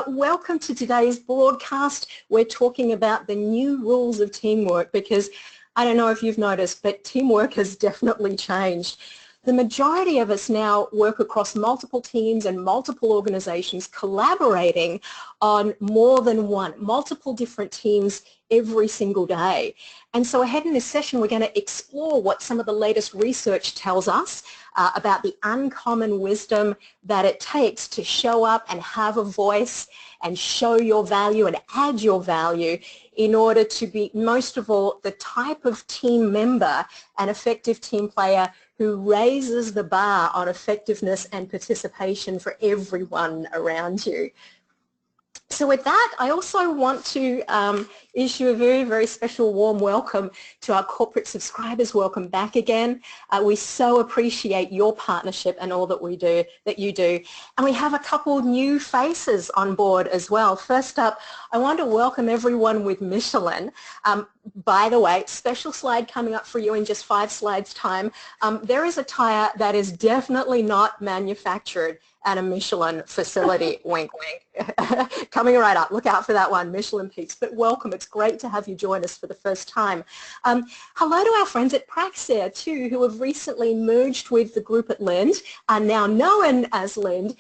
Welcome to today's broadcast. We're talking about the new rules of teamwork because I don't know if you've noticed, but teamwork has definitely changed. The majority of us now work across multiple teams and multiple organizations collaborating on more than one, multiple different teams every single day. And so ahead in this session, we're going to explore what some of the latest research tells us about the uncommon wisdom that it takes to show up and have a voice and show your value and add your value in order to be, most of all, the type of team member and effective team player who raises the bar on effectiveness and participation for everyone around you. So with that, I also want to issue a very, very special warm welcome to our corporate subscribers. Welcome back again. We so appreciate your partnership and all that you do. And we have a couple new faces on board as well. First up, I want to welcome everyone with Michelin. By the way, special slide coming up for you in just 5 slides time. There is a tire that is definitely not manufactured at a Michelin facility, wink, wink. Coming right up, look out for that one, Michelin Peaks. But welcome, it's great to have you join us for the first time. Hello to our friends at Praxair too, who have recently merged with the group at Lind, are now known as Lind.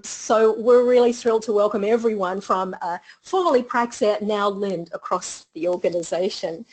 So we're really thrilled to welcome everyone from formerly Praxair, now Lind, across the organization.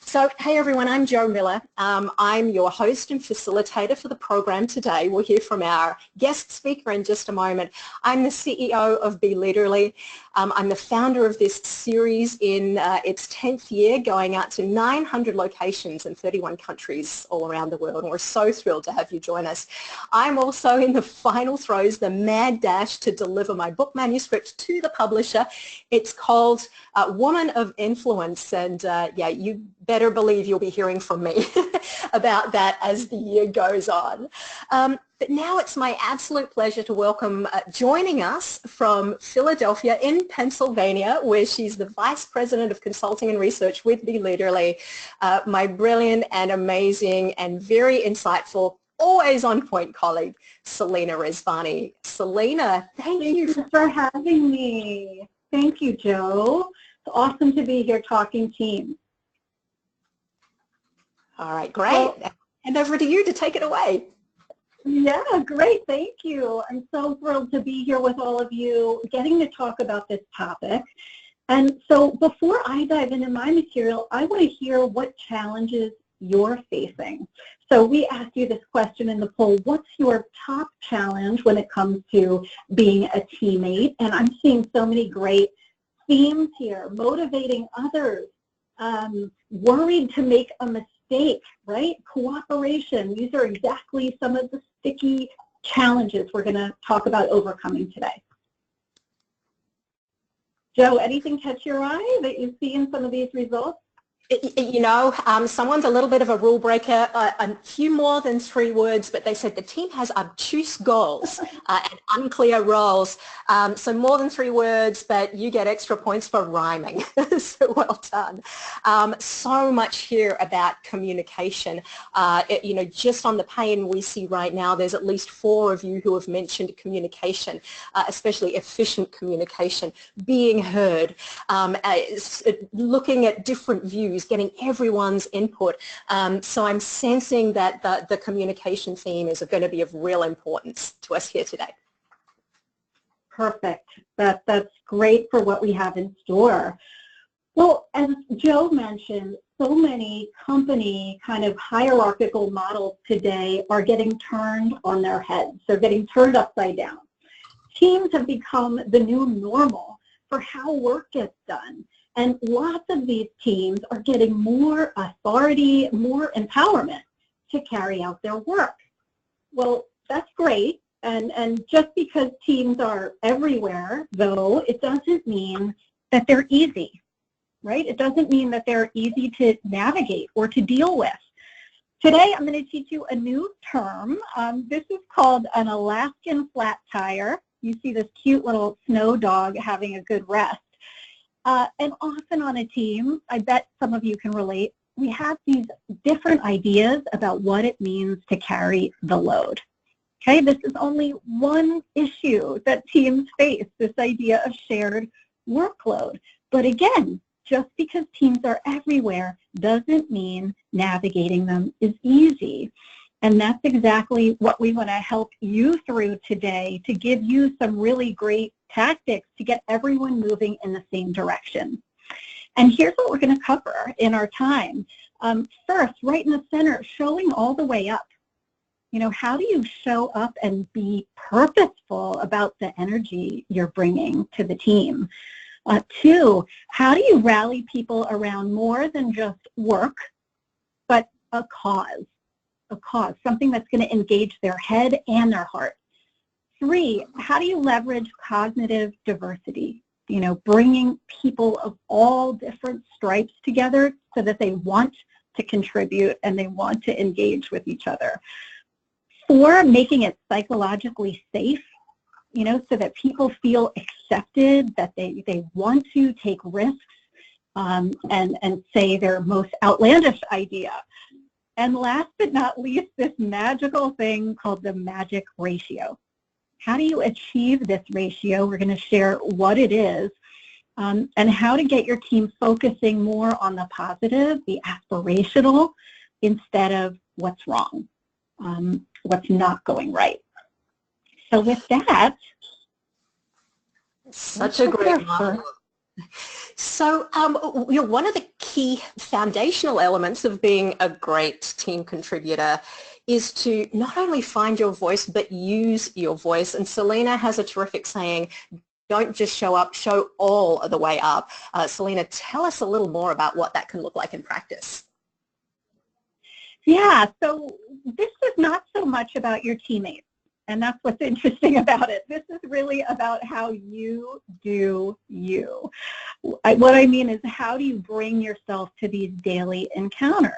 So, hey everyone, I'm Jo Miller. I'm your host and facilitator for the program today. We'll hear from our guest speaker in just a moment. I'm the CEO of Be Leaderly. I'm the founder of this series in its 10th year, going out to 900 locations in 31 countries all around the world, and we're so thrilled to have you join us. I'm also in the final throes, the mad dash to deliver my book manuscript to the publisher. It's called Woman of Influence, and yeah, you better believe you'll be hearing from me about that as the year goes on. But now it's my absolute pleasure to welcome, joining us from Philadelphia in Pennsylvania, where she's the Vice President of Consulting and Research with Be Leaderly, my brilliant and amazing and very insightful, always on point colleague, Selena Rezvani. Selena, thank you for having me. Thank you, Jo. It's awesome to be here talking teams. All right, great. Well, and over to you to take it away. Yeah, great. Thank you. I'm so thrilled to be here with all of you, getting to talk about this topic. And so before I dive into my material, I want to hear what challenges you're facing. So we asked you this question in the poll: what's your top challenge when it comes to being a teammate? And I'm seeing so many great themes here: motivating others, worried to make a mistake, right? Cooperation. These are exactly some of the sticky challenges we're going to talk about overcoming today. Jo, anything catch your eye that you see in some of these results? You know, someone's a little bit of a rule breaker, a few more than 3 words, but they said the team has obtuse goals and unclear roles. So more than 3 words, but you get extra points for rhyming. So well done. So much here about communication. You know, just on the pane we see right now, there's at least 4 of you who have mentioned communication, especially efficient communication, being heard, looking at different views, getting everyone's input. So I'm sensing that the communication theme is going to be of real importance to us here today. Perfect. That's great for what we have in store. Well, as Jo mentioned, so many company kind of hierarchical models today are getting turned on their heads. They're getting turned upside down. Teams have become the new normal for how work gets done. And lots of these teams are getting more authority, more empowerment to carry out their work. Well, that's great. And just because teams are everywhere, though, it doesn't mean that they're easy, right? It doesn't mean that they're easy to navigate or to deal with. Today, I'm going to teach you a new term. This is called an Alaskan flat tire. You see this cute little snow dog having a good rest. And often on a team, I bet some of you can relate, we have these different ideas about what it means to carry the load. Okay, this is only one issue that teams face, this idea of shared workload. But again, just because teams are everywhere doesn't mean navigating them is easy. And that's exactly what we want to help you through today, to give you some really great tactics to get everyone moving in the same direction. And here's what we're going to cover in our time. First, right in the center, showing all the way up. You know, how do you show up and be purposeful about the energy you're bringing to the team? Two, how do you rally people around more than just work, but a cause, something that's going to engage their head and their heart. Three, how do you leverage cognitive diversity? You know, bringing people of all different stripes together so that they want to contribute and they want to engage with each other. Four, making it psychologically safe, you know, so that people feel accepted, that they want to take risks and say their most outlandish idea. And last but not least, this magical thing called the magic ratio. How do you achieve this ratio? We're going to share what it is and how to get your team focusing more on the positive, the aspirational, instead of what's wrong. What's not going right. So with that, such a great model. So you know, one of the key foundational elements of being a great team contributor is to not only find your voice, but use your voice. And Selena has a terrific saying, don't just show up, show all the way up. Selena, tell us a little more about what that can look like in practice. Yeah, so this is not so much about your teammates, and that's what's interesting about it. This is really about how you do you. What I mean is, how do you bring yourself to these daily encounters?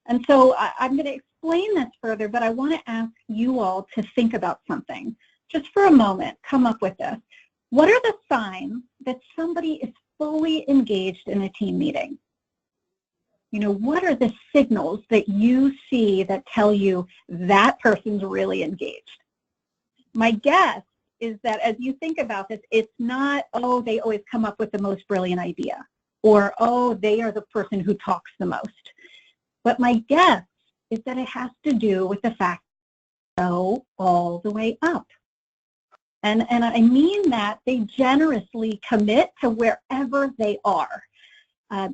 And so I'm going to explain this further, but I want to ask you all to think about something. Just for a moment, come up with this. What are the signs that somebody is fully engaged in a team meeting? You know, what are the signals that you see that tell you that person's really engaged? My guess is that as you think about this, it's not, oh, they always come up with the most brilliant idea, or, oh, they are the person who talks the most. But my guess is that it has to do with the fact that they go all the way up. And I mean that they generously commit to wherever they are.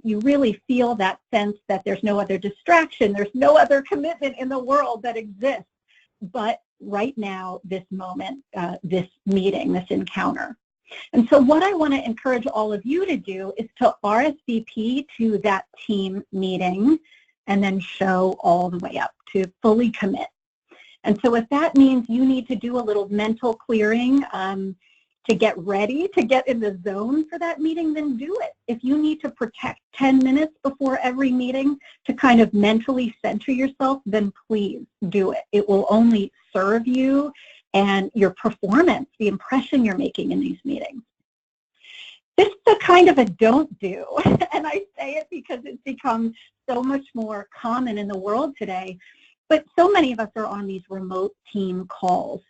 You really feel that sense that there's no other distraction, there's no other commitment in the world that exists but right now, this moment, this meeting, this encounter. And so what I want to encourage all of you to do is to RSVP to that team meeting and then show all the way up, to fully commit. And so if that means you need to do a little mental clearing to get ready, to get in the zone for that meeting, then do it. If you need to protect 10 minutes before every meeting to kind of mentally center yourself, then please do it. It will only serve you and your performance, the impression you're making in these meetings. This is a kind of a don't do, and I say it because it's become so much more common in the world today, but so many of us are on these remote team calls.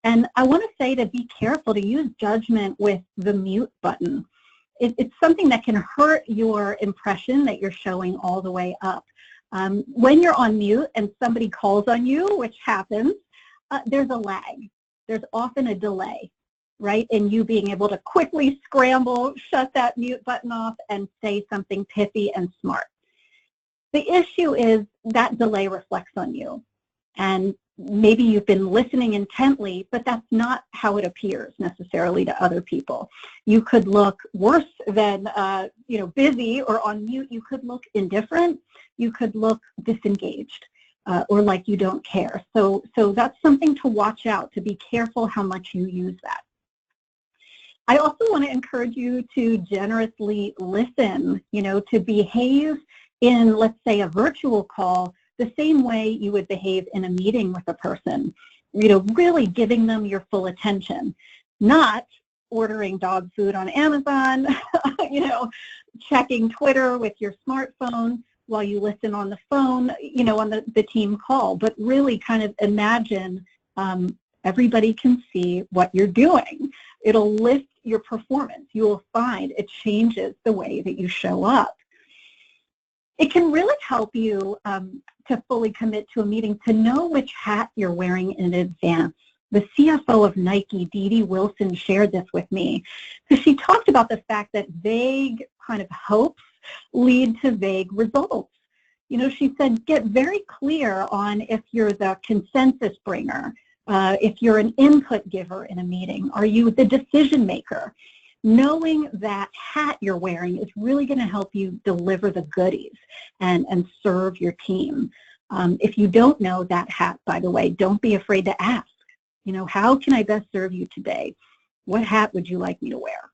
And I want to say to be careful, to use judgment with the mute button. It's something that can hurt your impression that you're showing all the way up. When you're on mute and somebody calls on you, which happens, there's a lag. There's often a delay, right, in you being able to quickly scramble, shut that mute button off, and say something pithy and smart. The issue is that delay reflects on you. And maybe you've been listening intently, but that's not how it appears necessarily to other people. You could look worse than busy or on mute. You could look indifferent. You could look disengaged or like you don't care. So that's something to watch out, to be careful how much you use that. I also want to encourage you to generously listen, to behave in, let's say, a virtual call the same way you would behave in a meeting with a person, really giving them your full attention, not ordering dog food on Amazon, checking Twitter with your smartphone while you listen on the phone, on the team call, but really kind of imagine everybody can see what you're doing. It'll lift your performance. You will find it changes the way that you show up. It can really help you to fully commit to a meeting, to know which hat you're wearing in advance. The CFO of Nike, Dee Dee Wilson, shared this with me. So she talked about the fact that vague kind of hopes lead to vague results. You know, she said, get very clear on if you're the consensus bringer, if you're an input giver in a meeting, are you the decision maker? Knowing that hat you're wearing is really going to help you deliver the goodies and serve your team. If you don't know that hat, by the way, don't be afraid to ask. You know, how can I best serve you today? What hat would you like me to wear?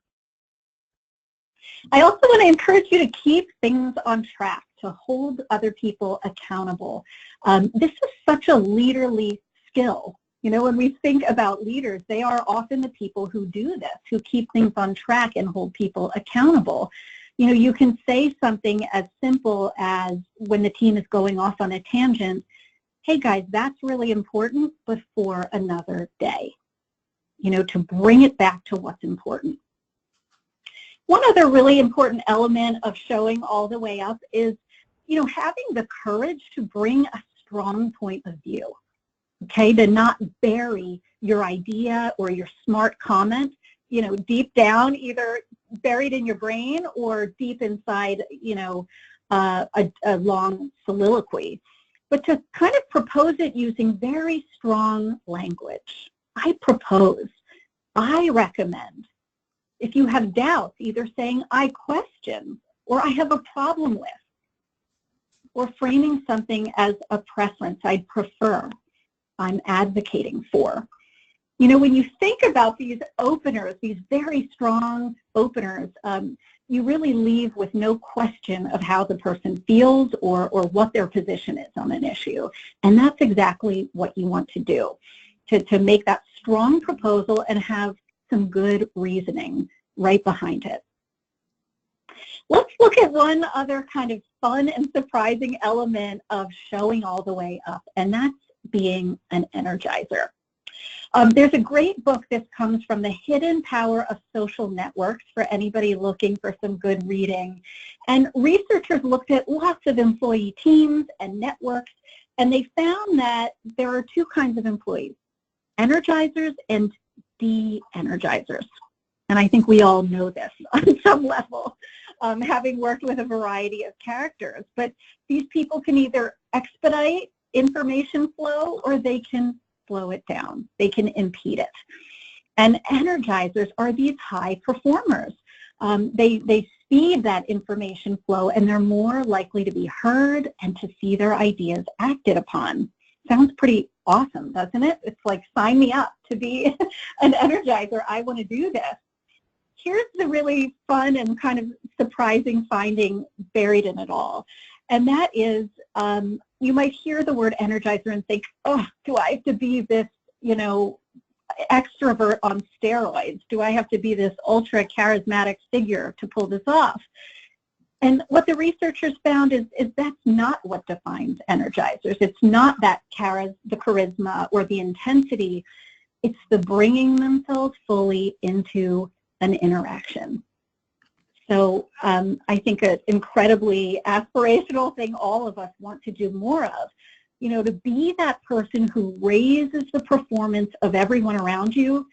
I also want to encourage you to keep things on track, to hold other people accountable. This is such a leaderly skill. You know, when we think about leaders, they are often the people who do this, who keep things on track and hold people accountable. You know, you can say something as simple as, when the team is going off on a tangent, hey guys, that's really important, but for another day. You know, to bring it back to what's important. One other really important element of showing all the way up is, you know, having the courage to bring a strong point of view. Okay, to not bury your idea or your smart comment, you know, deep down, either buried in your brain or deep inside, you know, a long soliloquy. But to kind of propose it using very strong language. I propose, I recommend. If you have doubts, either saying I question or I have a problem with, or framing something as a preference, I'd prefer, I'm advocating for. You know, when you think about these openers, these very strong openers, you really leave with no question of how the person feels or what their position is on an issue. And that's exactly what you want to do, to make that strong proposal and have some good reasoning right behind it. Let's look at one other kind of fun and surprising element of showing all the way up, and that's being an energizer. There's a great book. This comes from The Hidden Power of Social Networks for anybody looking for some good reading. And researchers looked at lots of employee teams and networks, and they found that there are two kinds of employees, energizers and de-energizers. And I think we all know this on some level, having worked with a variety of characters. But these people can either expedite information flow or they can slow it down. They can impede it. And energizers are these high performers. They speed that information flow, and they're more likely to be heard and to see their ideas acted upon. Sounds pretty awesome, doesn't it? It's like, sign me up to be an energizer. I want to do this. Here's the really fun and kind of surprising finding buried in it all. And that is, you might hear the word energizer and think, oh, do I have to be this, you know, extrovert on steroids? Do I have to be this ultra charismatic figure to pull this off? And what the researchers found is that's not what defines energizers. It's not that the charisma or the intensity. It's the bringing themselves fully into an interaction. So I think an incredibly aspirational thing all of us want to do more of, you know, to be that person who raises the performance of everyone around you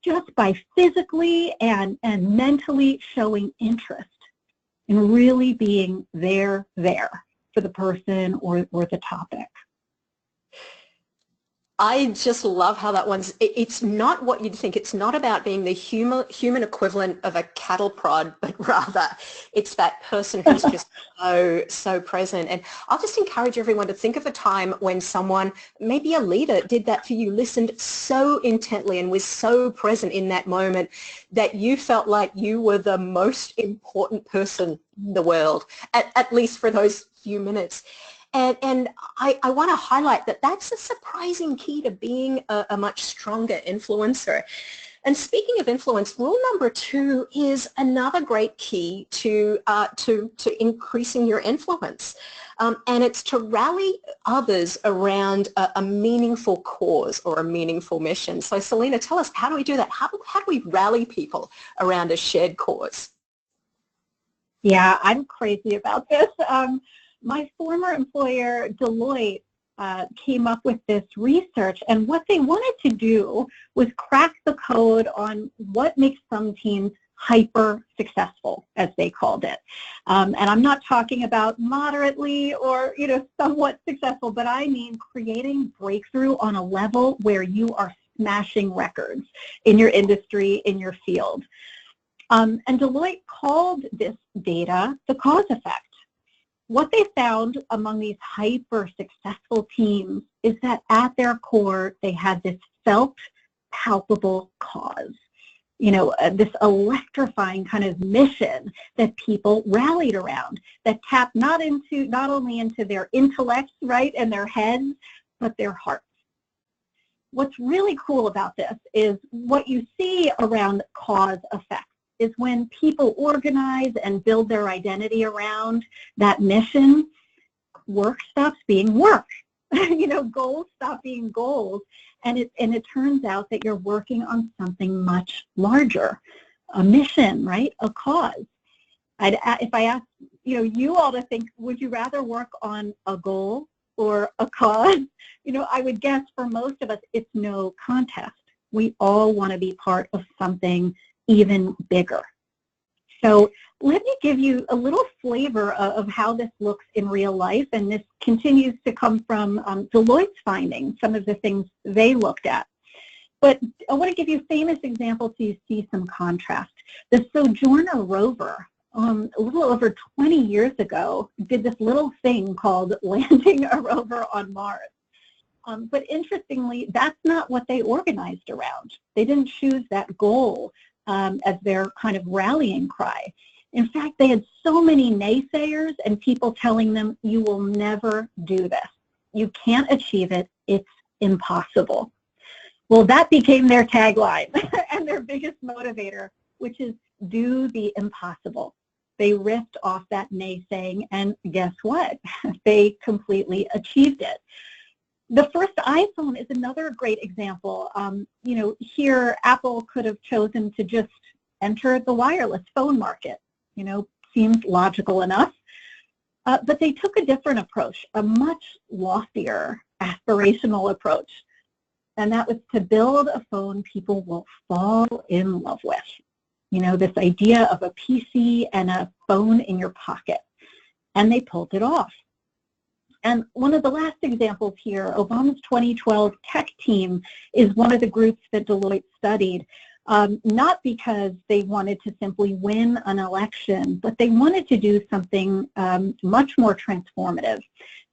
just by physically and mentally showing interest and really being there for the person or the topic. I just love how that one's, it's not what you'd think. It's not about being the human equivalent of a cattle prod, but rather it's that person who's just so present. And I'll just encourage everyone to think of a time when someone, maybe a leader, did that for you, listened so intently and was so present in that moment that you felt like you were the most important person in the world, at least for those few minutes. And I want to highlight that that's a surprising key to being a much stronger influencer. And speaking of influence, rule number 2 is another great key to increasing your influence. And it's to rally others around a meaningful cause or a meaningful mission. So Selena, tell us, how do we do that? How do we rally people around a shared cause? Yeah, I'm crazy about this. My former employer, Deloitte, came up with this research, and what they wanted to do was crack the code on what makes some teams hyper successful, as they called it. And I'm not talking about moderately or somewhat successful, but I mean creating breakthrough on a level where you are smashing records in your industry, in your field. And Deloitte called this data the cause effect. What they found among these hyper successful teams is that at their core, they had this felt palpable cause, this electrifying kind of mission that people rallied around, that tapped not only into their intellects, right, and their heads, but their hearts. What's really cool about this is what you see around cause effect is when people organize and build their identity around that mission, work stops being work. Goals stop being goals, and it turns out that you're working on something much larger, a mission, right? A cause. If I ask you all to think, would you rather work on a goal or a cause? I would guess for most of us, it's no contest. We all want to be part of something even bigger. So let me give you a little flavor of how this looks in real life, and this continues to come from Deloitte's findings, some of the things they looked at. But I want to give you famous examples so you see some contrast. The Sojourner rover, a little over 20 years ago, did this little thing called landing a rover on Mars. But interestingly, that's not what they organized around. They didn't choose that goal as their kind of rallying cry. In fact, they had so many naysayers and people telling them, you will never do this. You can't achieve it. It's impossible. Well, that became their tagline and their biggest motivator, which is do the impossible. They ripped off that naysaying, and guess what? They completely achieved it. The first iPhone is another great example. Here Apple could have chosen to just enter the wireless phone market. Seems logical enough. But they took a different approach, a much loftier, aspirational approach. And that was to build a phone people will fall in love with. This idea of a PC and a phone in your pocket. And they pulled it off. And one of the last examples here, Obama's 2012 tech team is one of the groups that Deloitte studied, not because they wanted to simply win an election, but they wanted to do something much more transformative,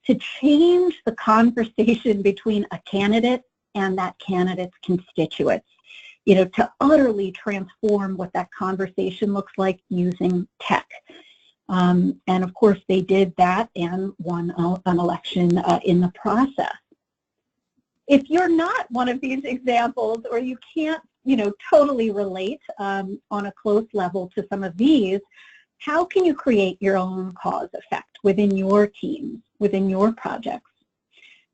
to change the conversation between a candidate and that candidate's constituents, to utterly transform what that conversation looks like using tech. And of course, they did that and won an election in the process. If you're not one of these examples, or you can't, totally relate on a close level to some of these, how can you create your own cause effect within your teams, within your projects?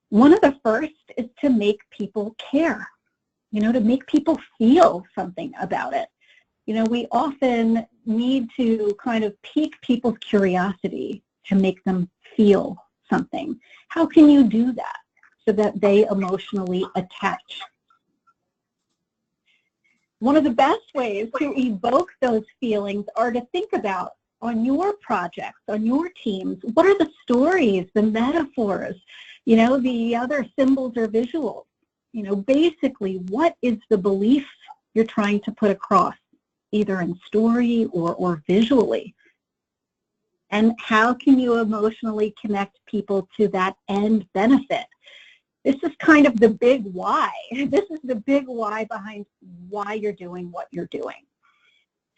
One of the first is to make people care, to make people feel something about it. We often need to kind of pique people's curiosity to make them feel something. How can you do that so that they emotionally attach? One of the best ways to evoke those feelings are to think about, on your projects, on your teams, what are the stories, the metaphors, the other symbols or visuals? Basically, what is the belief you're trying to put across, either in story or visually? And how can you emotionally connect people to that end benefit? This is kind of the big why. This is the big why behind why you're doing what you're doing.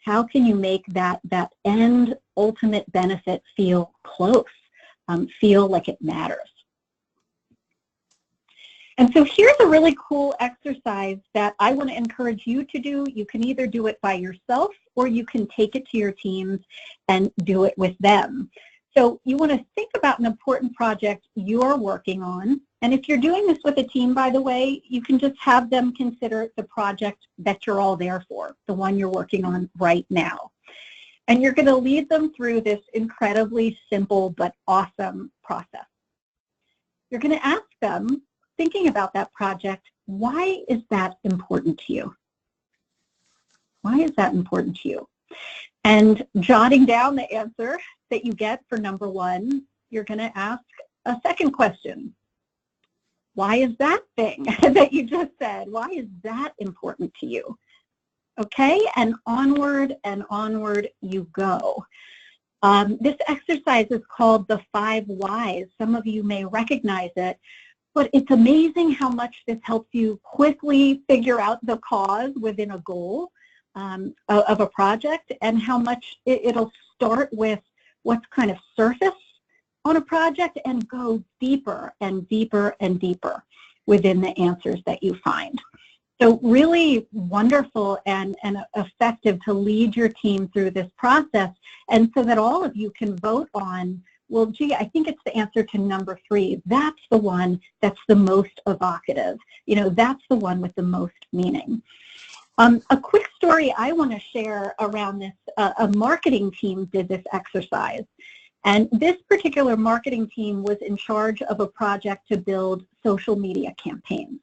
How can you make that end ultimate benefit feel close, feel like it matters? And so here's a really cool exercise that I want to encourage you to do. You can either do it by yourself or you can take it to your teams and do it with them. So you want to think about an important project you're working on. And if you're doing this with a team, by the way, you can just have them consider the project that you're all there for, the one you're working on right now. And you're going to lead them through this incredibly simple but awesome process. You're going to ask them, thinking about that project, why is that important to you? Why is that important to you? And jotting down the answer that you get for number one, you're going to ask a second question. Why is that thing that you just said, why is that important to you? Okay, and onward you go. This exercise is called the 5 whys. Some of you may recognize it, but it's amazing how much this helps you quickly figure out the cause within a goal of a project, and how much it'll start with what's kind of surface on a project and go deeper and deeper and deeper within the answers that you find. So really wonderful and effective to lead your team through this process, and so that all of you can vote on, well, gee, I think it's the answer to number 3. That's the one that's the most evocative. You know, that's the one with the most meaning. A quick story I want to share around this, a marketing team did this exercise. And this particular marketing team was in charge of a project to build social media campaigns.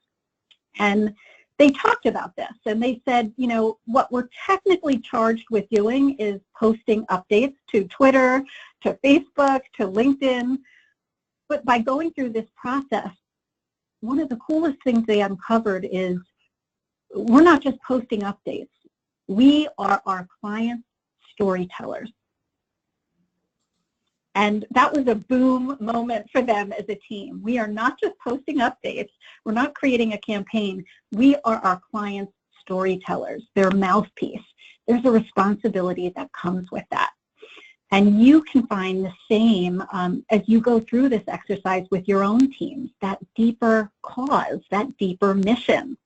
And they talked about this, and they said, you know, what we're technically charged with doing is posting updates to Twitter, to Facebook, to LinkedIn. But by going through this process, one of the coolest things they uncovered is we're not just posting updates. We are our clients' storytellers. And that was a boom moment for them as a team. We are not just posting updates. We're not creating a campaign. We are our clients' storytellers, their mouthpiece. There's a responsibility that comes with that. And you can find the same as you go through this exercise with your own teams, that deeper cause, that deeper mission.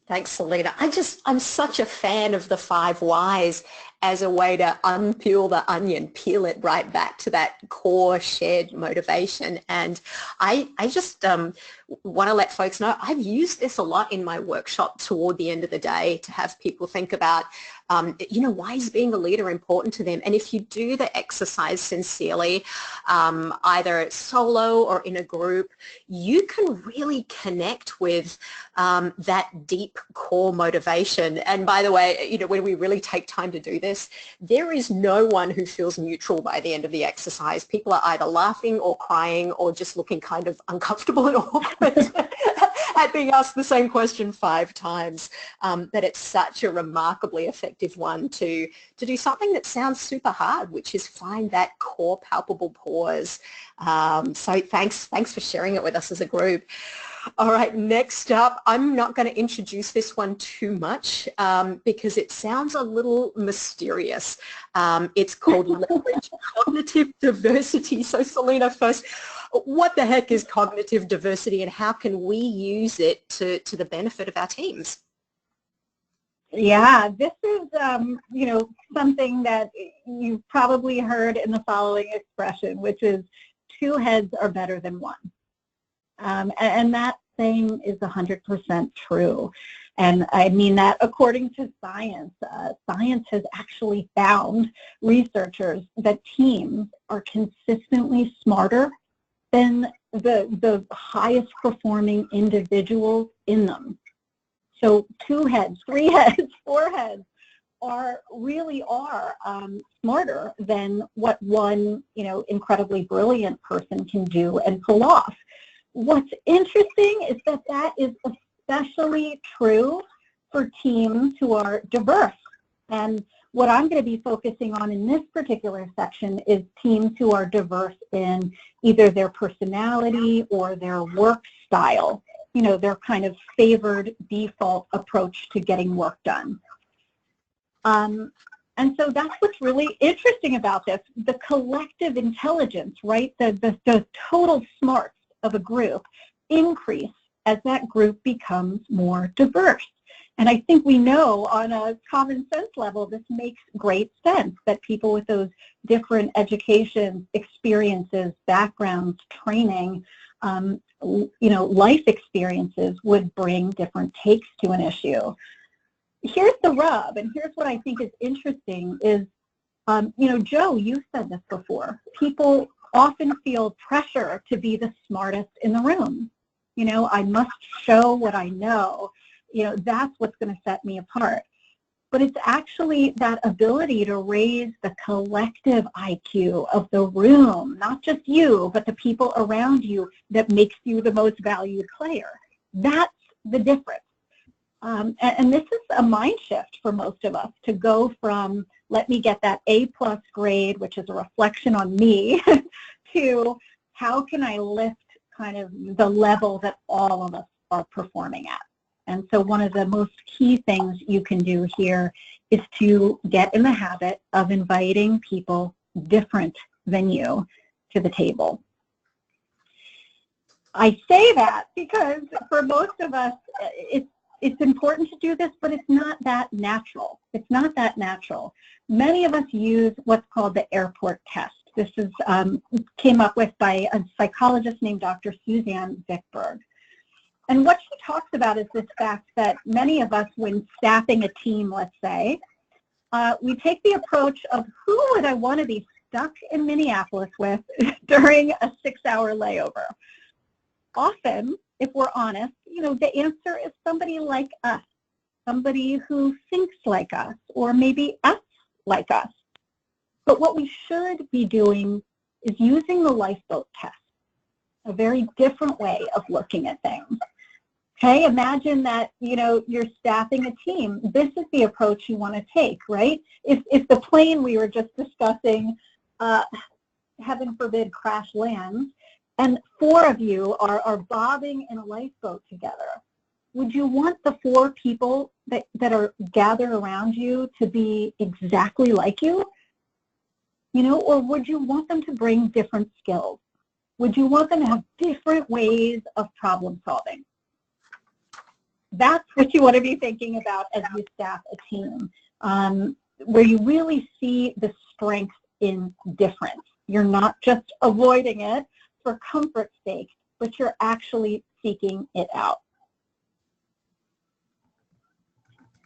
Thanks, Selena. I'm such a fan of the 5 whys as a way to unpeel the onion, peel it right back to that core shared motivation. And I just want to let folks know I've used this a lot in my workshop toward the end of the day to have people think about, you know, why is being a leader important to them? And if you do the exercise sincerely, either solo or in a group, you can really connect with that deep core motivation. And by the way, you know, when we really take time to do this, there is no one who feels neutral by the end of the exercise. People are either laughing or crying or just looking kind of uncomfortable and awkward at being asked the same question 5 times. That it's such a remarkably effective one to do something that sounds super hard, which is find that core palpable pause. So thanks for sharing it with us as a group. All right, next up, I'm not going to introduce this one too much because it sounds a little mysterious. It's called Leverage Cognitive Diversity. So Selena, first, what the heck is cognitive diversity and how can we use it to the benefit of our teams? Yeah, this is, you know, something that you've probably heard in the following expression, which is 2 heads are better than 1. And that saying is 100% true. And I mean that according to science. Science has actually found, researchers, that teams are consistently smarter than the highest performing individuals in them. So 2 heads, 3 heads, 4 heads really are smarter than what one, you know, incredibly brilliant person can do and pull off. What's interesting is that that is especially true for teams who are diverse. And what I'm going to be focusing on in this particular section is teams who are diverse in either their personality or their work style, you know, their kind of favored default approach to getting work done. And so that's what's really interesting about this, the collective intelligence, right? The total smarts of a group increase as that group becomes more diverse. And I think we know on a common sense level, this makes great sense, that people with those different educations, experiences, backgrounds, training, life experiences would bring different takes to an issue. Here's the rub, and here's what I think is interesting is, Joe, you said this before. People often feel pressure to be the smartest in the room. I must show what I know. That's what's going to set me apart. But it's actually that ability to raise the collective IQ of the room, not just you, but the people around you, that makes you the most valued player. That's the difference. And this is a mind shift for most of us, to go from, let me get that A+ grade, which is a reflection on me, to how can I lift kind of the level that all of us are performing at. And so one of the most key things you can do here is to get in the habit of inviting people different than you to the table. I say that because for most of us, it's important to do this, but it's not that natural. It's not that natural. Many of us use what's called the airport test. This is came up with by a psychologist named Dr. Suzanne Vickberg. And what she talks about is this fact that many of us, when staffing a team, let's say, we take the approach of who would I want to be stuck in Minneapolis with during a 6-hour layover? Often, if we're honest, the answer is somebody like us, somebody who thinks like us, or maybe us like us. But what we should be doing is using the lifeboat test, a very different way of looking at things. Okay, imagine that, you're staffing a team. This is the approach you want to take, right? If the plane we were just discussing, heaven forbid, crash lands, and 4 of you are bobbing in a lifeboat together, would you want the 4 people that are gathered around you to be exactly like you? Or would you want them to bring different skills? Would you want them to have different ways of problem solving? That's what you want to be thinking about as you staff a team, where you really see the strength in difference. You're not just avoiding it for comfort's sake, but you're actually seeking it out.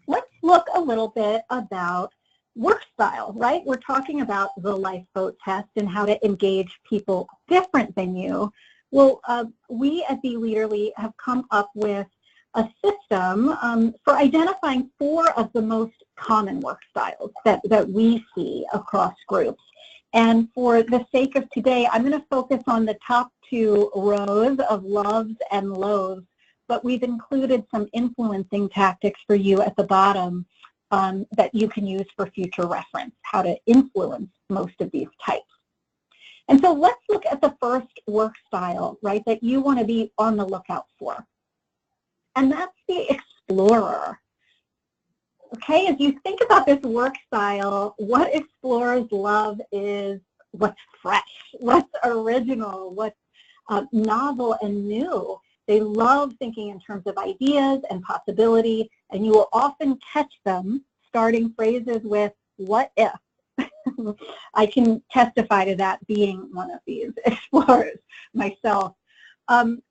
Let's look a little bit about work style, right? We're talking about the lifeboat test and how to engage people different than you. Well, we at Be Leaderly have come up with a system for identifying 4 of the most common work styles that we see across groups. And for the sake of today, I'm going to focus on the top 2 rows of loves and loathes, but we've included some influencing tactics for you at the bottom that you can use for future reference, how to influence most of these types. And so let's look at the first work style, right, that you want to be on the lookout for. And that's the explorer. Okay, as you think about this work style, what explorers love is what's fresh, what's original, what's novel and new. They love thinking in terms of ideas and possibility, and you will often catch them starting phrases with, what if? I can testify to that, being one of these explorers myself.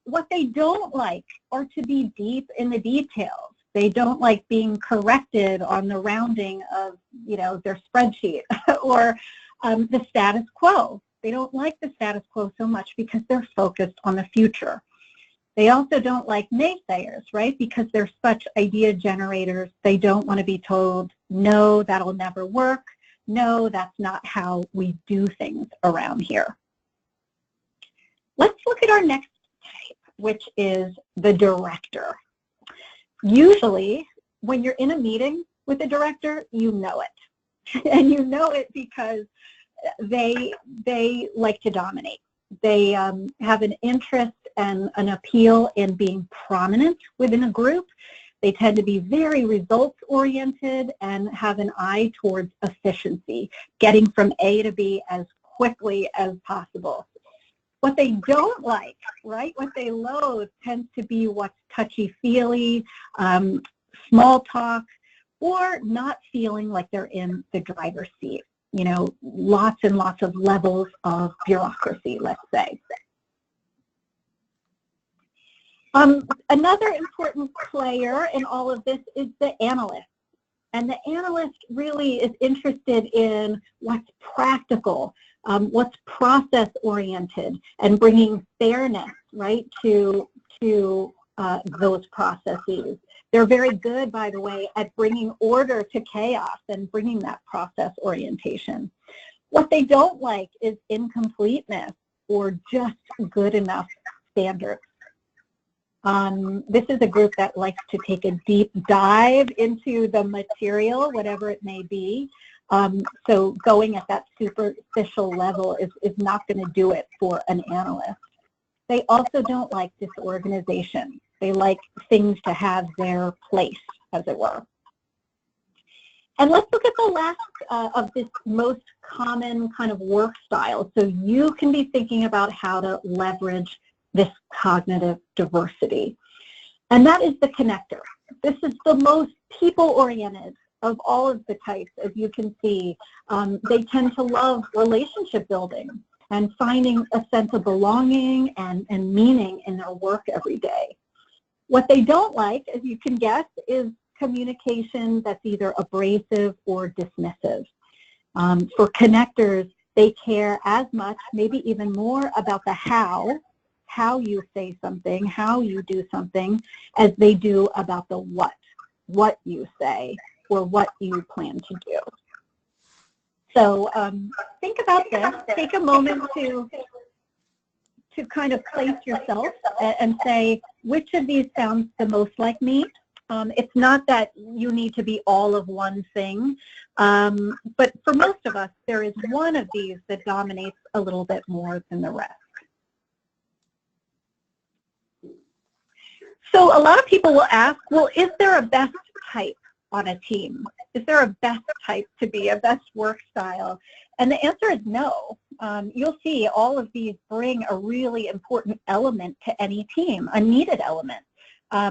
What they don't like are to be deep in the details. They don't like being corrected on the rounding of, their spreadsheet or the status quo. They don't like the status quo so much because they're focused on the future. They also don't like naysayers, right? Because they're such idea generators. They don't want to be told, no, that'll never work. No, that's not how we do things around here. Let's look at our next type, which is the director. Usually, when you're in a meeting with a director, you know it. And you know it because they like to dominate. They have an interest and an appeal in being prominent within a group. They tend to be very results-oriented and have an eye towards efficiency, getting from A to B as quickly as possible. What they don't like, right, what they loathe tends to be what's touchy-feely, small talk, or not feeling like they're in the driver's seat. You know, lots and lots of levels of bureaucracy, let's say. Another important player in all of this is the analyst. And the analyst really is interested in what's practical, what's process-oriented, and bringing fairness, right, to those processes. They're very good, by the way, at bringing order to chaos and bringing that process orientation. What they don't like is incompleteness or just good enough standards. This is a group that likes to take a deep dive into the material, whatever it may be. So going at that superficial level is not going to do it for an analyst. They also don't like disorganization. They like things to have their place, as it were. And let's look at the last of this most common kind of work style. So you can be thinking about how to leverage this cognitive diversity. And that is the connector. This is the most people-oriented of all of the types, as you can see. They tend to love relationship building and finding a sense of belonging and meaning in their work every day. What they don't like, as you can guess, is communication that's either abrasive or dismissive. For connectors, they care as much, maybe even more about the how you say something, how you do something, as they do about the what you say or what you plan to do. So think about this. Take a moment to kind of place yourself and say, which of these sounds the most like me? It's not that you need to be all of one thing, but for most of us, there is one of these that dominates a little bit more than the rest. So a lot of people will ask, well, is there a best type on a team? Is there a best type to be, a best work style? And the answer is no. You'll see all of these bring a really important element to any team, a needed element,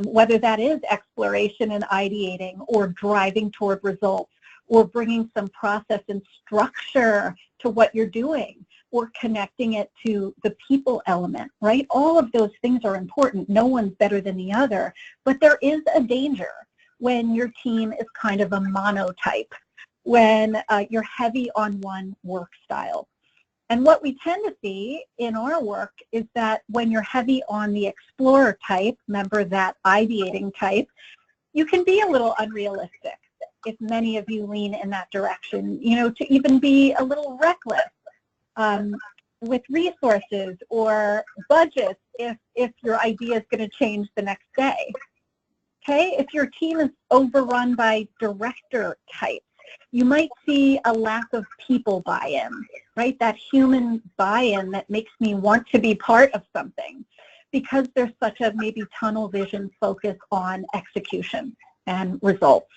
whether that is exploration and ideating or driving toward results or bringing some process and structure to what you're doing or connecting it to the people element, right? All of those things are important. No one's better than the other, but there is a danger when your team is kind of a monotype, when you're heavy on one work style. And what we tend to see in our work is that when you're heavy on the explorer type, remember that ideating type, you can be a little unrealistic if many of you lean in that direction, you know, to even be a little reckless with resources or budgets if your idea is going to change the next day. Okay, if your team is overrun by director types, you might see a lack of people buy-in, right? That human buy-in that makes me want to be part of something because there's such a maybe tunnel vision focus on execution and results.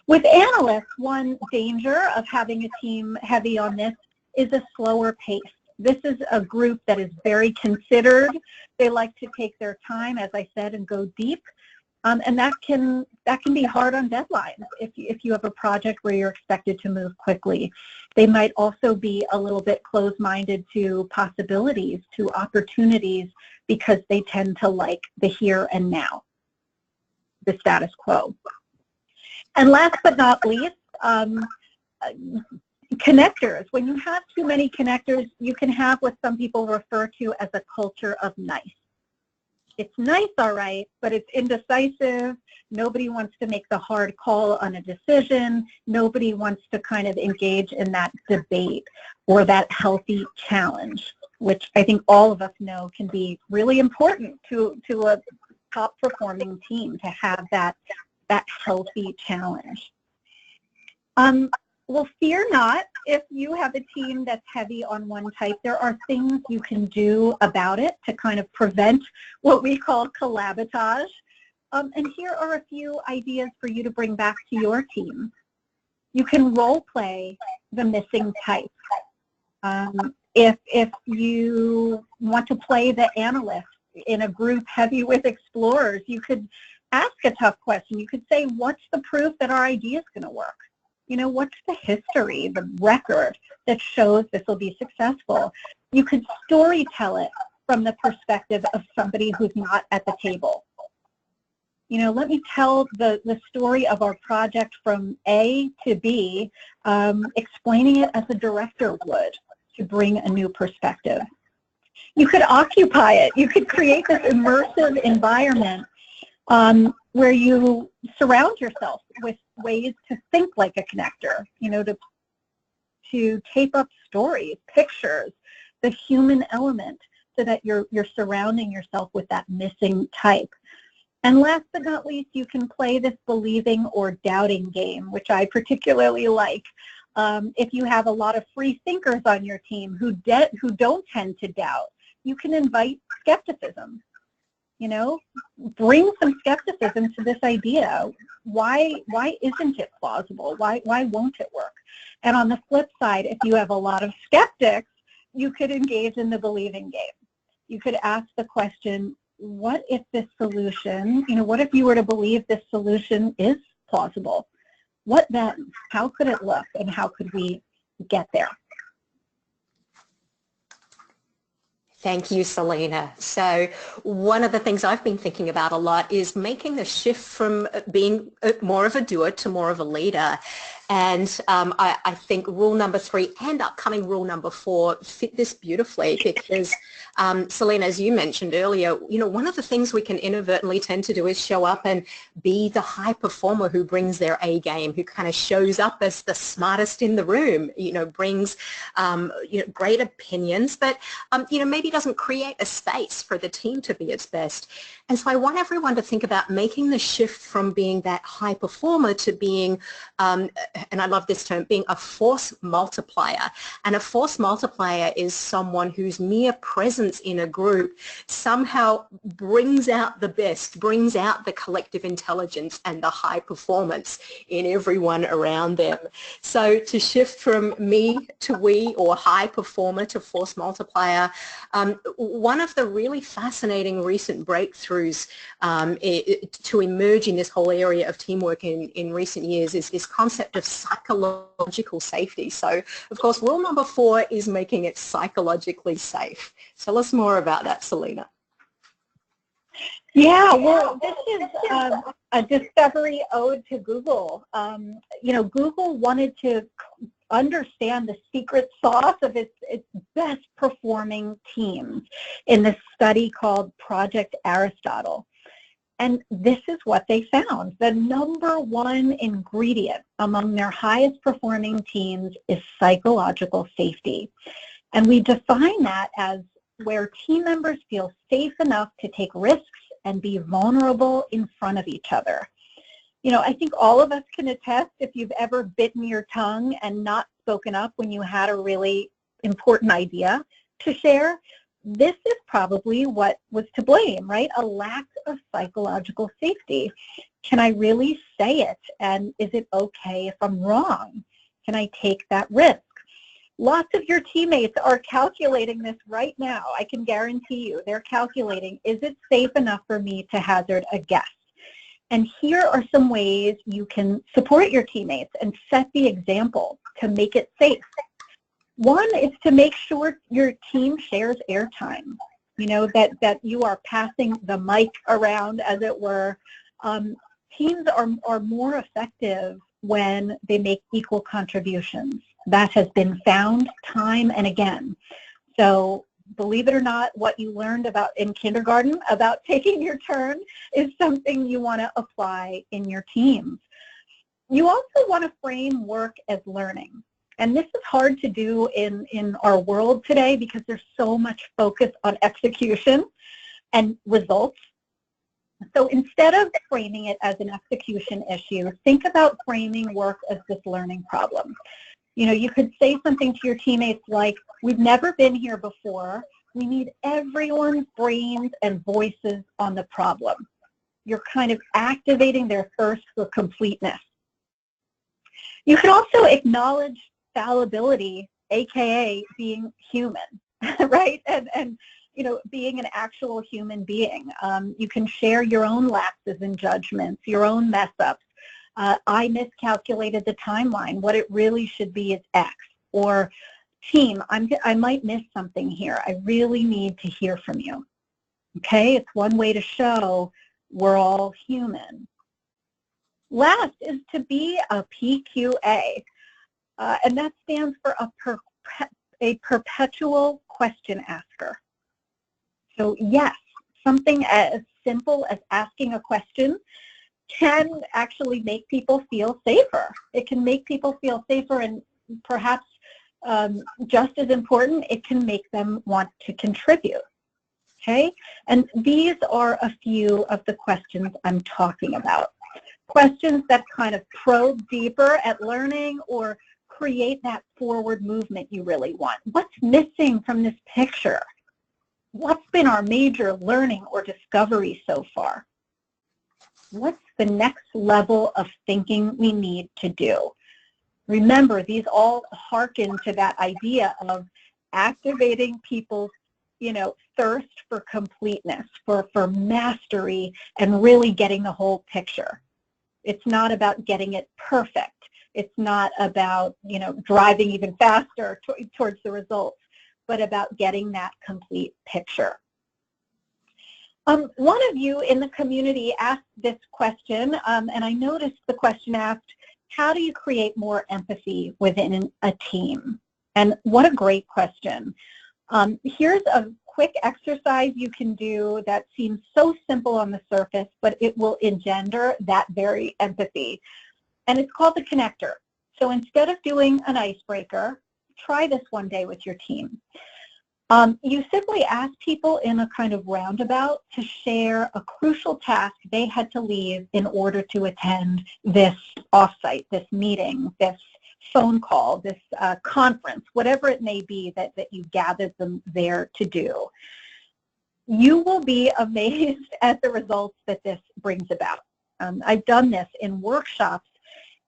With analysts, one danger of having a team heavy on this is a slower pace. This is a group that is very considered. They like to take their time, as I said, and go deep. And that can be hard on deadlines if you have a project where you're expected to move quickly. They might also be a little bit closed-minded to possibilities, to opportunities, because they tend to like the here and now, the status quo. And last but not least, connectors. When you have too many connectors, you can have what some people refer to as a culture of nice. It's nice, all right, but it's indecisive. Nobody wants to make the hard call on a decision. Nobody wants to kind of engage in that debate or that healthy challenge, which I think all of us know can be really important to a top-performing team, to have that healthy challenge. Well, fear not if you have a team that's heavy on one type. There are things you can do about it to kind of prevent what we call collabotage. And here are a few ideas for you to bring back to your team. You can role play the missing type. If you want to play the analyst in a group heavy with explorers, you could ask a tough question. You could say, what's the proof that our idea is going to work? You know, what's the history, the record that shows this will be successful? You could story tell it from the perspective of somebody who's not at the table. You know, let me tell the story of our project from A to B, explaining it as a director would to bring a new perspective. You could occupy it. You could create this immersive environment where you surround yourself with ways to think like a connector, you know, to tape up stories, pictures, the human element, so that you're surrounding yourself with that missing type. And last but not least, you can play this believing or doubting game, which I particularly like. If you have a lot of free thinkers on your team who don't tend to doubt, you can invite skepticism. You know, bring some skepticism to this idea. Why isn't it plausible? Why won't it work? And on the flip side, if you have a lot of skeptics, you could engage in the believing game. You could ask the question, what if this solution, you know, what if you were to believe this solution is plausible? What then? How could it look, and how could we get there? Thank you, Selena. So one of the things I've been thinking about a lot is making the shift from being more of a doer to more of a leader. And I think rule number 3 and upcoming rule number 4 fit this beautifully because, Selena, as you mentioned earlier, you know, one of the things we can inadvertently tend to do is show up and be the high performer who brings their A game, who kind of shows up as the smartest in the room, you know, brings, you know, great opinions, but, you know, maybe doesn't create a space for the team to be its best. And so I want everyone to think about making the shift from being that high performer to being, and I love this term, being a force multiplier. And a force multiplier is someone whose mere presence in a group somehow brings out the best, brings out the collective intelligence and the high performance in everyone around them. So to shift from me to we, or high performer to force multiplier, one of the really fascinating recent breakthroughs to emerge in this whole area of teamwork in recent years is this concept of psychological safety. So, of course, rule number 4 is making it psychologically safe. Tell us more about that, Selena. Yeah, well, this is a discovery ode to Google. You know, Google wanted to understand the secret sauce of its best performing teams in this study called Project Aristotle. And this is what they found. The number 1 ingredient among their highest performing teams is psychological safety. And we define that as where team members feel safe enough to take risks and be vulnerable in front of each other. You know, I think all of us can attest, if you've ever bitten your tongue and not spoken up when you had a really important idea to share, this is probably what was to blame, right? A lack of psychological safety. Can I really say it? And is it okay if I'm wrong? Can I take that risk? Lots of your teammates are calculating this right now. I can guarantee you they're calculating, is it safe enough for me to hazard a guess? And here are some ways you can support your teammates and set the example to make it safe. One is to make sure your team shares airtime, you know, that you are passing the mic around, as it were. Teams are more effective when they make equal contributions. That has been found time and again. So believe it or not, what you learned about in kindergarten about taking your turn is something you want to apply in your teams. You also want to frame work as learning. And this is hard to do in our world today because there's so much focus on execution and results. So instead of framing it as an execution issue, think about framing work as this learning problem. You know, you could say something to your teammates like, we've never been here before. We need everyone's brains and voices on the problem. You're kind of activating their thirst for completeness. You could also acknowledge fallibility AKA being human, right? And you know, being an actual human being. You can share your own lapses and judgments, your own mess ups. I miscalculated the timeline. What it really should be is X. Or team, I might miss something here. I really need to hear from you. Okay, it's one way to show we're all human. Last is to be a PQA, and that stands for a perpetual question asker. So yes, something as simple as asking a question can actually make people feel safer. It can make people feel safer, and perhaps just as important, it can make them want to contribute. Okay, and these are a few of the questions I'm talking about. Questions that kind of probe deeper at learning or create that forward movement you really want. What's missing from this picture? What's been our major learning or discovery so far? What's the next level of thinking we need to do? Remember, these all hearken to that idea of activating people's, you know, thirst for completeness, for mastery, and really getting the whole picture. It's not about getting it perfect. It's not about, you know, driving even faster towards the results, but about getting that complete picture. One of you in the community asked this question, and I noticed the question asked, how do you create more empathy within a team? And what a great question. Here's a quick exercise you can do that seems so simple on the surface, but it will engender that very empathy. And it's called the connector. So instead of doing an icebreaker, try this one day with your team. You simply ask people in a kind of roundabout to share a crucial task they had to leave in order to attend this offsite, this meeting, this phone call, this conference, whatever it may be that you gathered them there to do. You will be amazed at the results that this brings about. I've done this in workshops,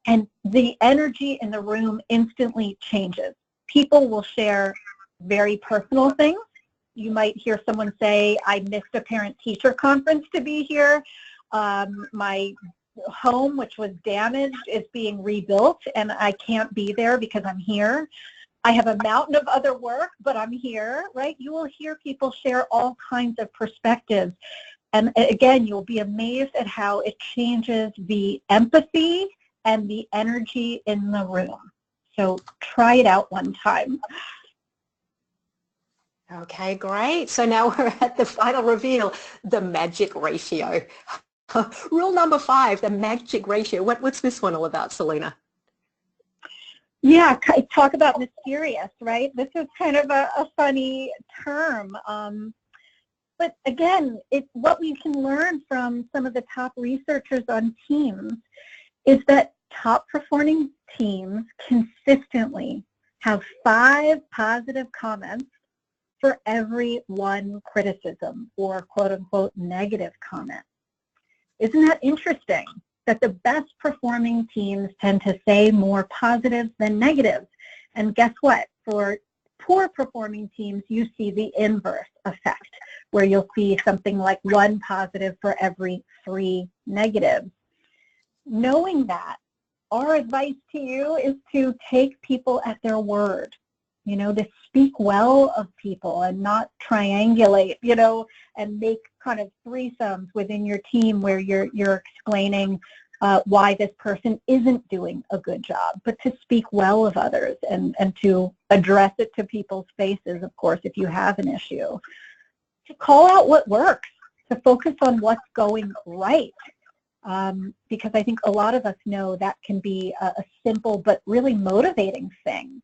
and the energy in the room instantly changes. People will share very personal things. You might hear someone say, I missed a parent-teacher conference to be here. My home, which was damaged, is being rebuilt, and I can't be there because I'm here. I have a mountain of other work, but I'm here, right? You will hear people share all kinds of perspectives. And again, you'll be amazed at how it changes the empathy and the energy in the room. So try it out one time. Okay, great. So now we're at the final reveal, the magic ratio. Rule number 5, the magic ratio. What's this one all about, Selena? Yeah, talk about mysterious, right? This is kind of a funny term. But again, what we can learn from some of the top researchers on teams is that top performing teams consistently have 5 positive comments for every 1 criticism or quote unquote negative comment. Isn't that interesting that the best performing teams tend to say more positives than negatives? And guess what? For poor performing teams, you see the inverse effect, where you'll see something like 1 positive for every 3 negatives. Knowing that, our advice to you is to take people at their word. You know, to speak well of people and not triangulate, you know, and make kind of threesomes within your team where you're explaining why this person isn't doing a good job, but to speak well of others and to address it to people's faces, of course, if you have an issue. To call out what works, to focus on what's going right. Because I think a lot of us know that can be a simple but really motivating thing.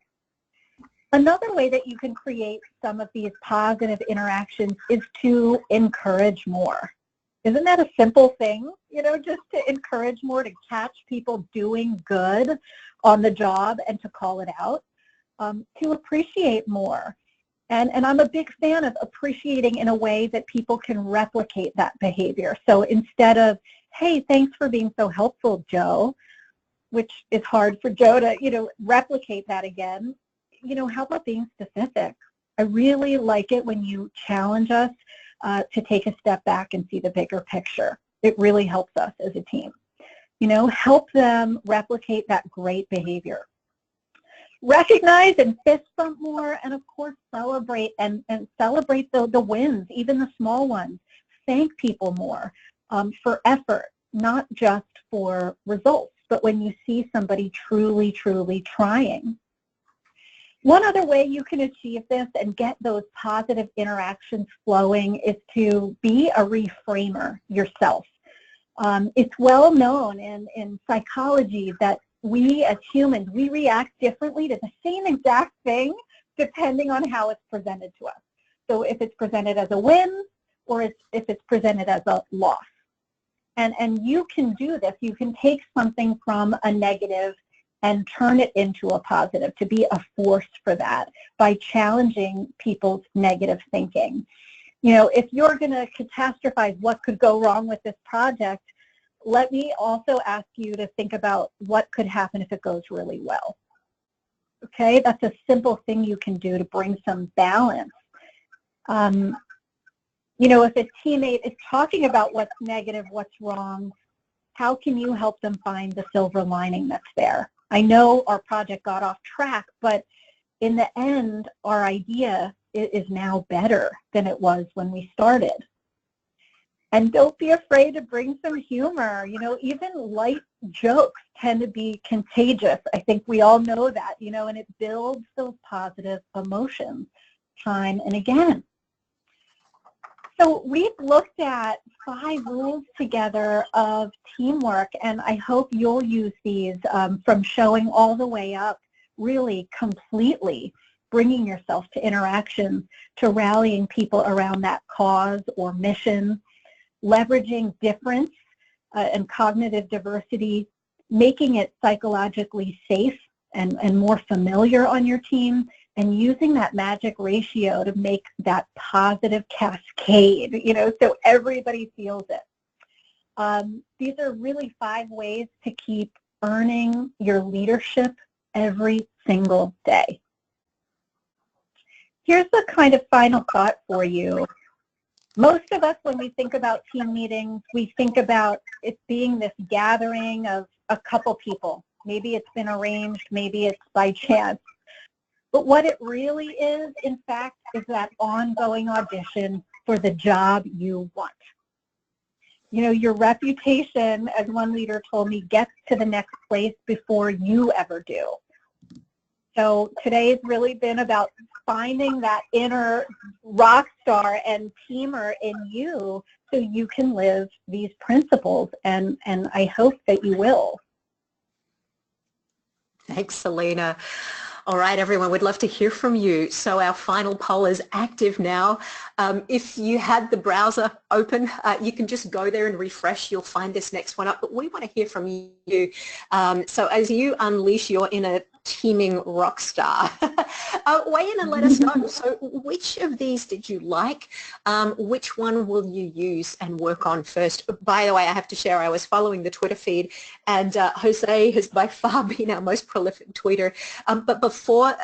Another way that you can create some of these positive interactions is to encourage more. Isn't that a simple thing? You know, just to encourage more, to catch people doing good on the job and to call it out, to appreciate more. And I'm a big fan of appreciating in a way that people can replicate that behavior. So instead of, hey, thanks for being so helpful, Joe, which is hard for Joe to, you know, replicate that again, how about being specific? I really like it when you challenge us to take a step back and see the bigger picture. It really helps us as a team. Help them replicate that great behavior. Recognize and fist bump more, and of course celebrate and celebrate the wins, even the small ones. Thank people more for effort, not just for results, but when you see somebody truly, truly trying. One other way you can achieve this and get those positive interactions flowing is to be a reframer yourself. It's well known in psychology that we as humans, we react differently to the same exact thing depending on how it's presented to us. So if it's presented as a win or if it's presented as a loss. And you can do this. You can take something from a negative and turn it into a positive, to be a force for that by challenging people's negative thinking. If you're going to catastrophize what could go wrong with this project, let me also ask you to think about what could happen if it goes really well. Okay, that's a simple thing you can do to bring some balance. If a teammate is talking about what's negative, what's wrong, how can you help them find the silver lining that's there? I know our project got off track, but in the end, our idea is now better than it was when we started. And don't be afraid to bring some humor. Even light jokes tend to be contagious. I think we all know that, and it builds those positive emotions time and again. So we've looked at 5 rules together of teamwork, and I hope you'll use these from showing all the way up, really completely bringing yourself to interactions, to rallying people around that cause or mission, leveraging difference and cognitive diversity, making it psychologically safe and more familiar on your team, and using that magic ratio to make that positive cascade, so everybody feels it. These are really 5 ways to keep earning your leadership every single day. Here's the kind of final thought for you. Most of us, when we think about team meetings, we think about it being this gathering of a couple people. Maybe it's been arranged, maybe it's by chance. But what it really is, in fact, is that ongoing audition for the job you want. Your reputation, as one leader told me, gets to the next place before you ever do. So today's really been about finding that inner rock star and teamer in you so you can live these principles, and I hope that you will. Thanks, Selena. All right, everyone, we'd love to hear from you. So our final poll is active now. If you had the browser open, you can just go there and refresh. You'll find this next one up, but we want to hear from you. So as you unleash your inner teaming rock star, weigh in and let us know. So which of these did you like? Which one will you use and work on first? By the way, I have to share, I was following the Twitter feed, and Jose has by far been our most prolific tweeter. But before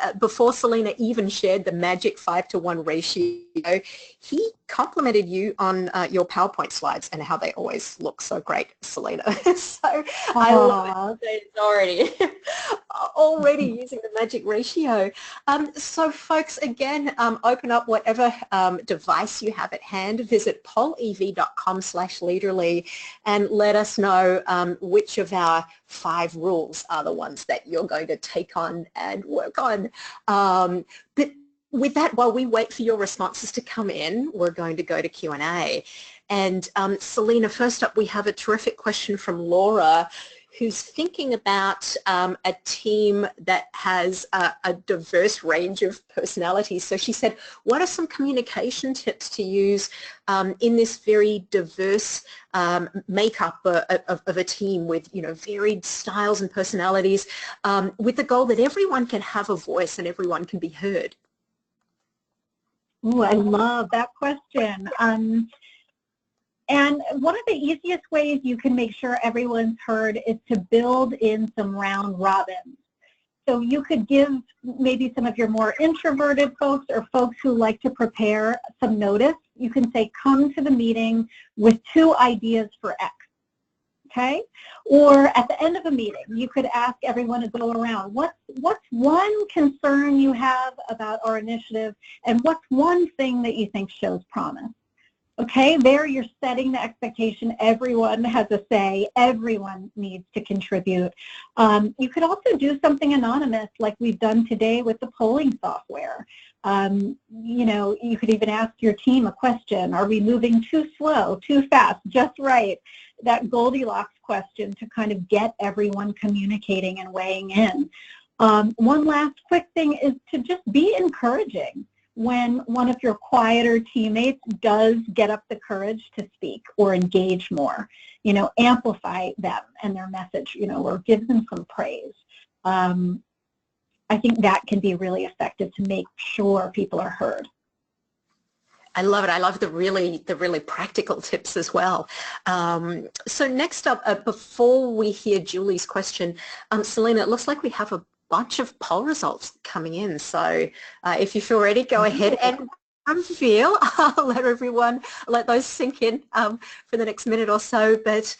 Selena even shared the magic 5-to-1 ratio, he complimented you on your PowerPoint slides and how they always look so great, Selena. So I love it. It's already using the magic ratio. So folks, again, open up whatever device you have at hand. Visit polev.com/leaderly and let us know which of our 5 rules are the ones that you're going to take on and work on. But with that, while we wait for your responses to come in, we're going to go to Q&A. And Selena, first up, we have a terrific question from Laura, who's thinking about a team that has a diverse range of personalities. So she said, what are some communication tips to use in this very diverse makeup of a team with, varied styles and personalities, with the goal that everyone can have a voice and everyone can be heard? Ooh, I love that question. And one of the easiest ways you can make sure everyone's heard is to build in some round robins. So you could give maybe some of your more introverted folks or folks who like to prepare some notice. You can say, come to the meeting with 2 ideas for X, okay? Or at the end of a meeting, you could ask everyone to go around. What's one concern you have about our initiative, and what's one thing that you think shows promise? Okay, there you're setting the expectation. Everyone has a say. Everyone needs to contribute. You could also do something anonymous like we've done today with the polling software. You know, you could even ask your team a question. Are we moving too slow, too fast, just right? That Goldilocks question to kind of get everyone communicating and weighing in. One last quick thing is to just be encouraging when one of your quieter teammates does get up the courage to speak or engage more. You know, amplify them and their message, you know, or give them some praise. I think that can be really effective to make sure people are heard. I love it. I love the really practical tips as well. So next up, before we hear Julie's question, Selena, it looks like we have a bunch of poll results coming in. So if you feel ready, go ahead and unveil. I'll let those sink in for the next minute or so. But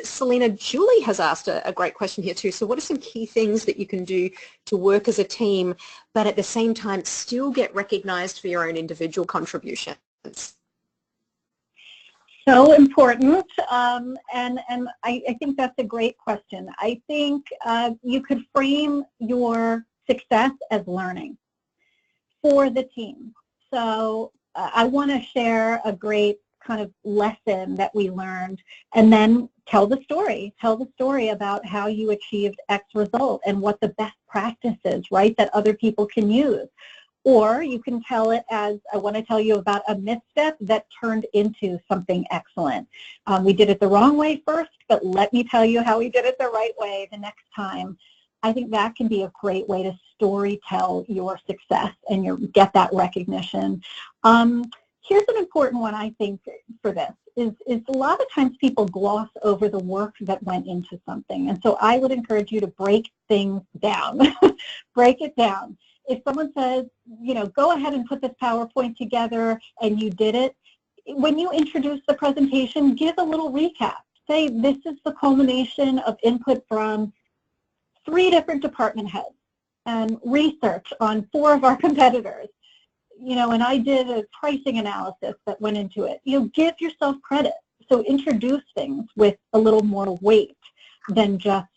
Selena, Julie has asked a great question here too. So what are some key things that you can do to work as a team, but at the same time still get recognized for your own individual contributions? So important, and I think that's a great question. I think you could frame your success as learning for the team. So I want to share a great kind of lesson that we learned, and then tell the story about how you achieved X result and what the best practice is, right, that other people can use. Or you can tell it as, I want to tell you about a misstep that turned into something excellent. We did it the wrong way first, but let me tell you how we did it the right way the next time. I think that can be a great way to story tell your success and get that recognition. Here's an important one, I think, for this, is a lot of times people gloss over the work that went into something. And so I would encourage you to break things down. Break it down. If someone says, you know, go ahead and put this PowerPoint together and you did it, when you introduce the presentation, give a little recap. Say, this is the culmination of input from 3 different department heads and research on 4 of our competitors. You know, and I did a pricing analysis that went into it. You know, give yourself credit. So introduce things with a little more weight than just,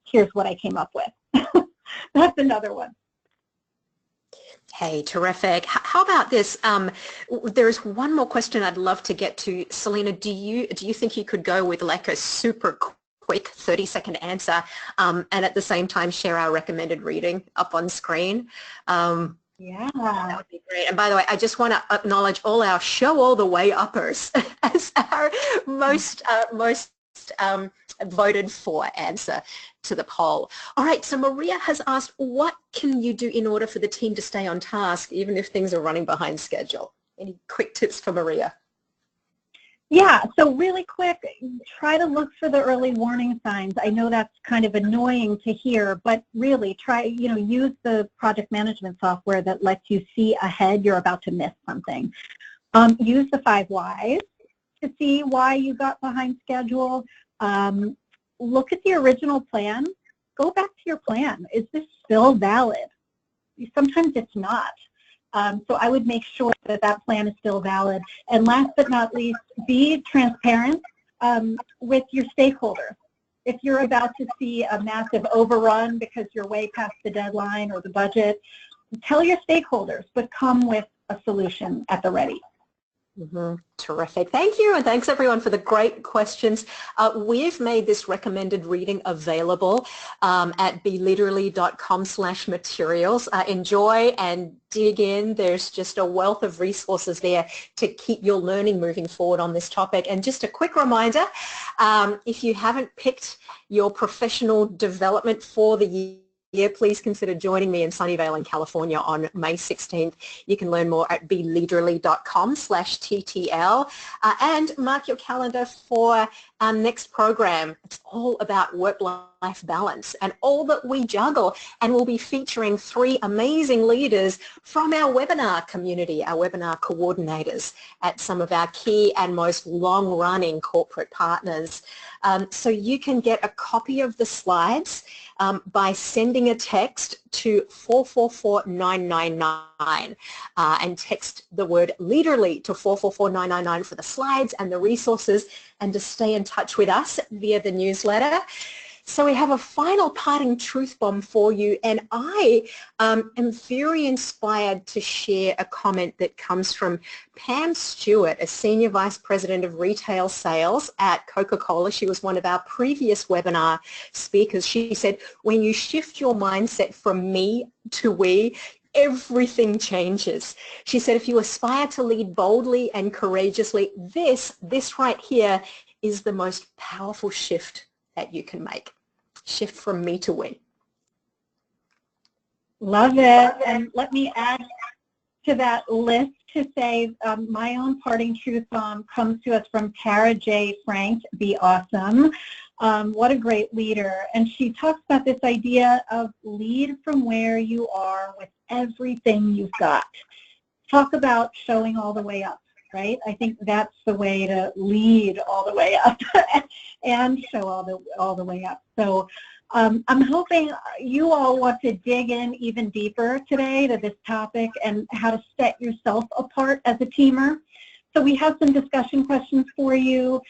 here's what I came up with. That's another one. Hey, terrific. How about this? There's one more question I'd love to get to. Selena, do you think you could go with like a super quick 30-second answer and at the same time share our recommended reading up on screen? Yeah. That would be great. And by the way, I just want to acknowledge all our show all the way uppers as our most voted for answer to the poll. All right, so Maria has asked, what can you do in order for the team to stay on task even if things are running behind schedule? Any quick tips for Maria? Yeah, so really quick, try to look for the early warning signs. I know that's kind of annoying to hear, but really try, you know, use the project management software that lets you see ahead you're about to miss something. Use the 5 whys to see why you got behind schedule. Look at the original plan. Go back to your plan. Is this still valid? Sometimes it's not. So I would make sure that that plan is still valid. And last but not least, be transparent with your stakeholders. If you're about to see a massive overrun because you're way past the deadline or the budget, tell your stakeholders, but come with a solution at the ready. Mm-hmm. Terrific. Thank you, and thanks everyone for the great questions. We've made this recommended reading available at beliterally.com/materials. Enjoy and dig in. There's just a wealth of resources there to keep your learning moving forward on this topic. And just a quick reminder, if you haven't picked your professional development for the year, year, please consider joining me in Sunnyvale in California on May 16th. You can learn more at beleaderly.com/TTL and mark your calendar for our next program. It's all about work-life balance and all that we juggle, and we'll be featuring 3 amazing leaders from our webinar community, our webinar coordinators at some of our key and most long-running corporate partners. So you can get a copy of the slides by sending a text to 444999 and text the word Leaderly to 444999 for the slides and the resources, and to stay in touch with us via the newsletter. So we have a final parting truth bomb for you, and I am very inspired to share a comment that comes from Pam Stewart, a Senior Vice President of Retail Sales at Coca-Cola. She was one of our previous webinar speakers. She said, when you shift your mindset from me to we, everything changes. She said, if you aspire to lead boldly and courageously, this right here is the most powerful shift that you can make. Shift from me to we. Love it. And let me add to that list to say my own parting truth bomb comes to us from Tara J. Frank, Be Awesome. What a great leader. And she talks about this idea of lead from where you are with everything you've got. Talk about showing all the way up, right? I think that's the way to lead all the way up and show all the way up. So I'm hoping you all want to dig in even deeper today to this topic and how to set yourself apart as a teamer. So we have some discussion questions for you,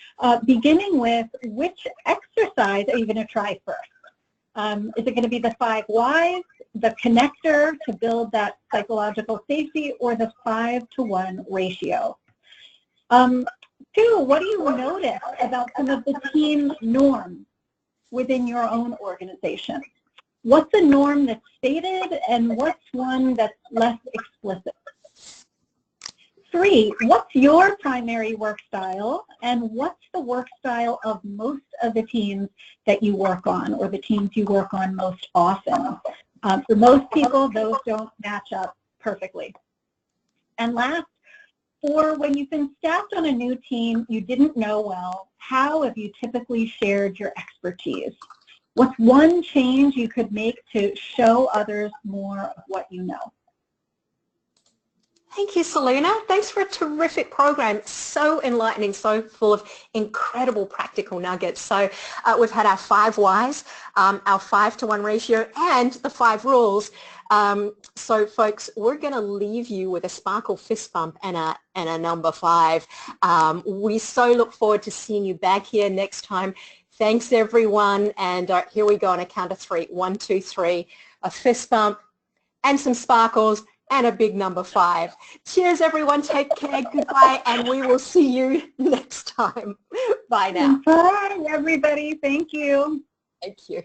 beginning with which exercise are you going to try first? Is it going to be the 5 whys, the connector to build that psychological safety, or the 5-to-1 ratio? 2, what do you notice about some of the team norms within your own organization? What's a norm that's stated and what's one that's less explicit? 3, what's your primary work style and what's the work style of most of the teams that you work on, or the teams you work on most often? For most people, those don't match up perfectly. And last, 4, when you've been staffed on a new team you didn't know well, how have you typically shared your expertise? What's one change you could make to show others more of what you know? Thank you, Selena. Thanks for a terrific program. So enlightening, so full of incredible practical nuggets. So we've had our 5 whys, our 5-to-1 ratio, and the 5 rules. So folks, we're going to leave you with a sparkle fist bump and a number 5. We so look forward to seeing you back here next time. Thanks, everyone. And here we go on a count of 3. 1, 2, 3. A fist bump and some sparkles and a big number 5. Cheers, everyone. Take care. Goodbye. And we will see you next time. Bye now. Bye, everybody. Thank you. Thank you.